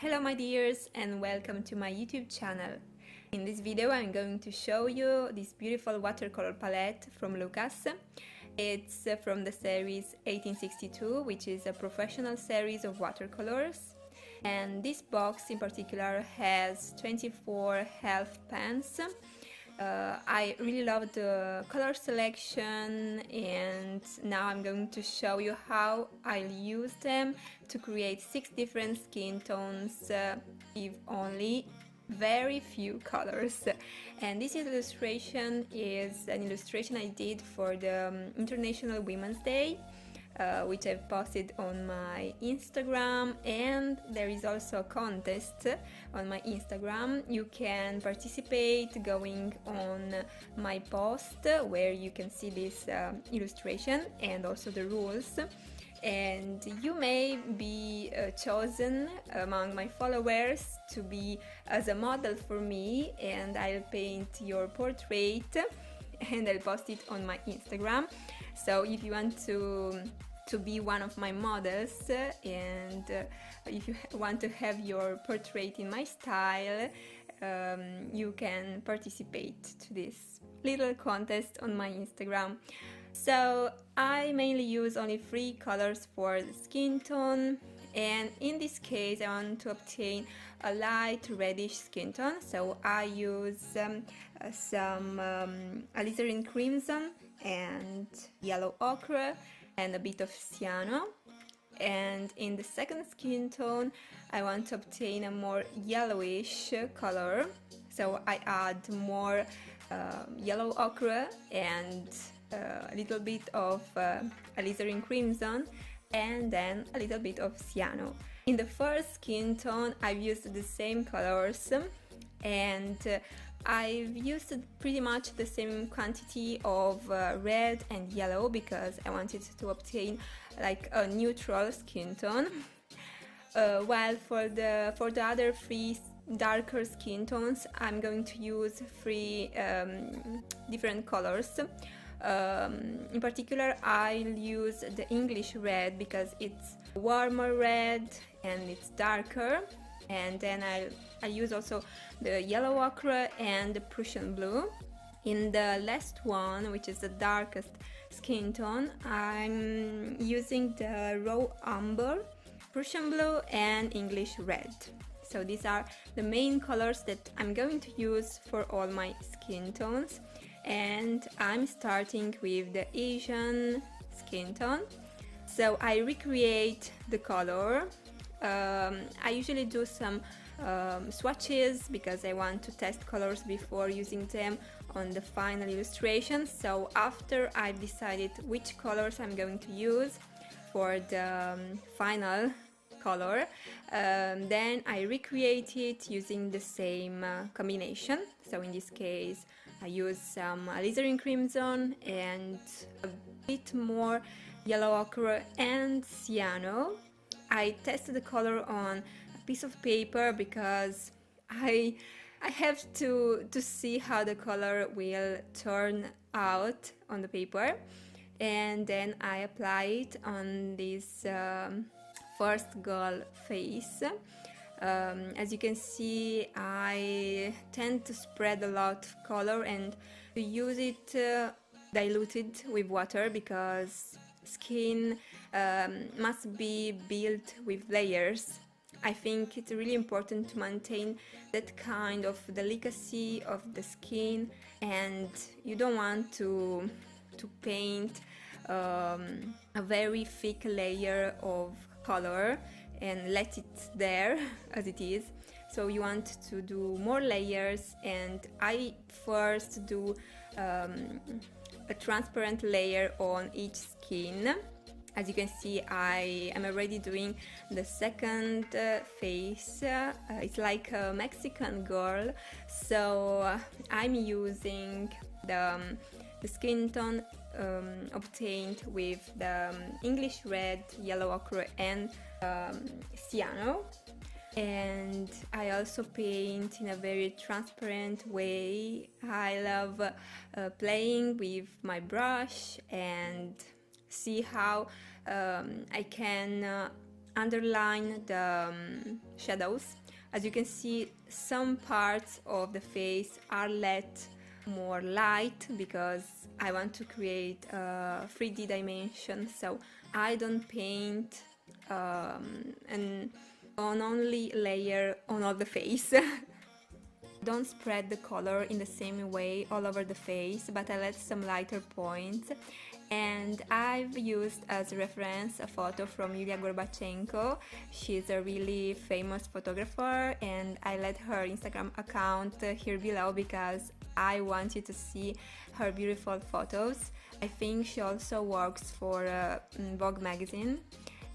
Hello my dears and welcome to my YouTube channel. In this video I'm going to show you this beautiful watercolor palette from Lukas. It's from the series 1862, which is a professional series of watercolors. And this box in particular has 24 half pans. I really love the color selection, and now I'm going to show you how I'll use them to create 6 different skin tones with only very few colors. And this illustration is an illustration I did for the International Women's Day, which I've posted on my Instagram, and there is also a contest on my Instagram. You can participate going on my post where you can see this illustration and also the rules, and you may be chosen among my followers to be as a model for me, and I'll paint your portrait and I'll post it on my Instagram. So if you want to be one of my models, and if you want to have your portrait in my style, you can participate to this little contest on my Instagram. So I mainly use only 3 colors for the skin tone, and in this case I want to obtain a light reddish skin tone, so I use some alizarin crimson and yellow ochre and a bit of cyano. And in the second skin tone I want to obtain a more yellowish color, so I add more yellow ochre and a little bit of alizarin crimson and then a little bit of cyano. In the first skin tone I've used the same colors, and I've used pretty much the same quantity of red and yellow because I wanted to obtain like a neutral skin tone. While for the other 3 darker skin tones I'm going to use 3 different colors. In particular I'll use the English red because it's warmer red and it's darker, and then I use also the yellow ochre and the Prussian blue. In the last one, which is the darkest skin tone, I'm using the raw umber, Prussian blue and English red. So these are the main colors that I'm going to use for all my skin tones, and I'm starting with the Asian skin tone. So I recreate the color. I usually do some swatches because I want to test colors before using them on the final illustration. So after I've decided which colors I'm going to use for the final color, then I recreate it using the same combination. So in this case I use some alizarin crimson and a bit more yellow ochre and cyano. I tested the color on a piece of paper because I have to see how the color will turn out on the paper, and then I apply it on this first girl face. As you can see, I tend to spread a lot of color and to use it diluted with water because skin must be built with layers. I think it's really important to maintain that kind of delicacy of the skin, and you don't want to paint a very thick layer of color and let it there as it is. So you want to do more layers, and I first do a transparent layer on each skin. As you can see, I am already doing the second face. It's like a Mexican girl, so I'm using the skin tone obtained with the English red, yellow ochre and cyano. And I also paint in a very transparent way. I love playing with my brush and see how I can underline the shadows. As you can see, some parts of the face are let more light because I want to create a 3D dimension, so I don't paint an only layer on all the face. Don't spread the color in the same way all over the face, but I let some lighter points. And I've used as reference a photo from Yulia Gorbachenko. She's a really famous photographer, and I let her Instagram account here below because I want you to see her beautiful photos. I think she also works for Vogue magazine,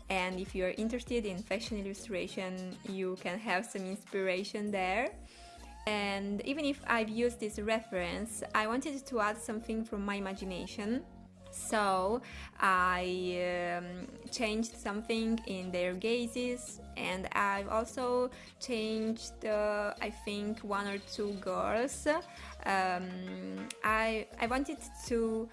and if you're interested in fashion illustration, you can have some inspiration there. And even if I've used this reference, I wanted to add something from my imagination. So I changed something in their gazes, and I've also changed I think one or two girls. I wanted to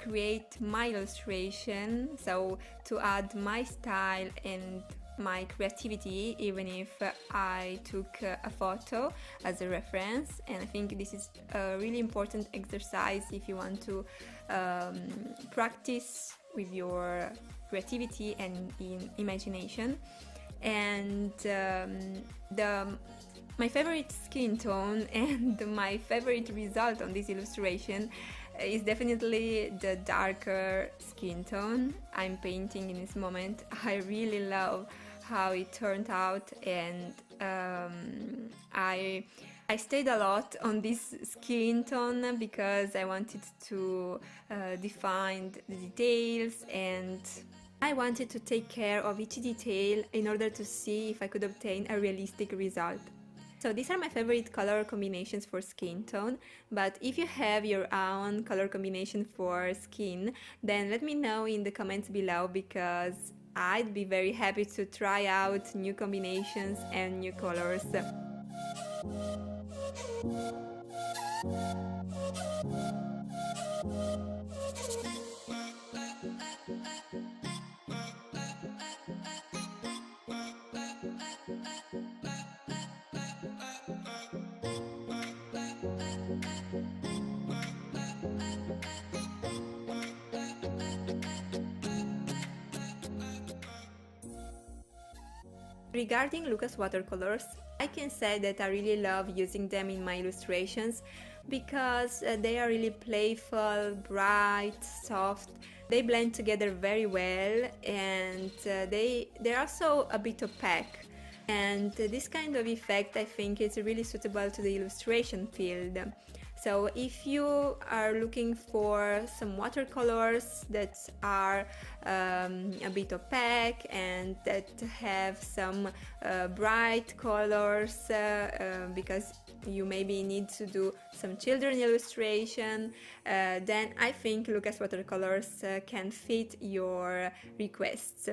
create my illustration, so to add my style and my creativity, even if I took a photo as a reference. And I think this is a really important exercise if you want to practice with your creativity and in imagination. And my favorite skin tone and my favorite result on this illustration is definitely the darker skin tone I'm painting in this moment. I really love how it turned out, and I stayed a lot on this skin tone because I wanted to define the details, and I wanted to take care of each detail in order to see if I could obtain a realistic result. So these are my favorite color combinations for skin tone, but if you have your own color combination for skin, then let me know in the comments below, because I'd be very happy to try out new combinations and new colors. Regarding Lukas watercolors, I can say that I really love using them in my illustrations because they are really playful, bright, soft. They blend together very well, and they're also a bit opaque. And this kind of effect, I think, is really suitable to the illustration field. So if you are looking for some watercolors that are a bit opaque and that have some bright colors, because you maybe need to do some children illustration, then I think Lukas watercolors can fit your requests.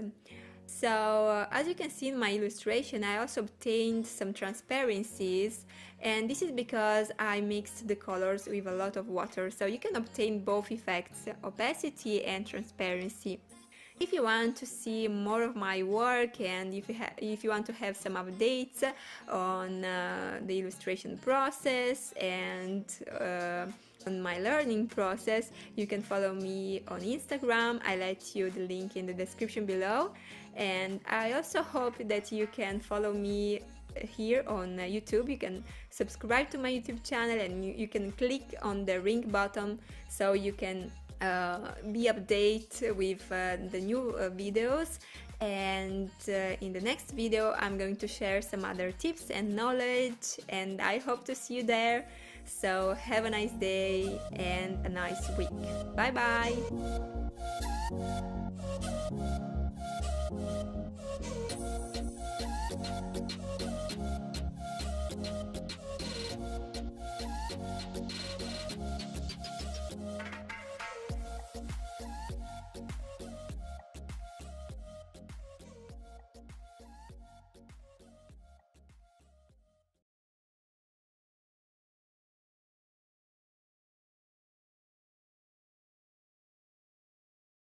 So as you can see in my illustration, I also obtained some transparencies, and this is because I mixed the colors with a lot of water, so you can obtain both effects, opacity and transparency. If you want to see more of my work, and if you want to have some updates on the illustration process and on my learning process, you can follow me on Instagram. I let you the link in the description below, and I also hope that you can follow me here on YouTube. You can subscribe to my YouTube channel, and you can click on the ring button so you can be updated with the new videos. And in the next video I'm going to share some other tips and knowledge, and I hope to see you there. So have a nice day and a nice week. Bye bye.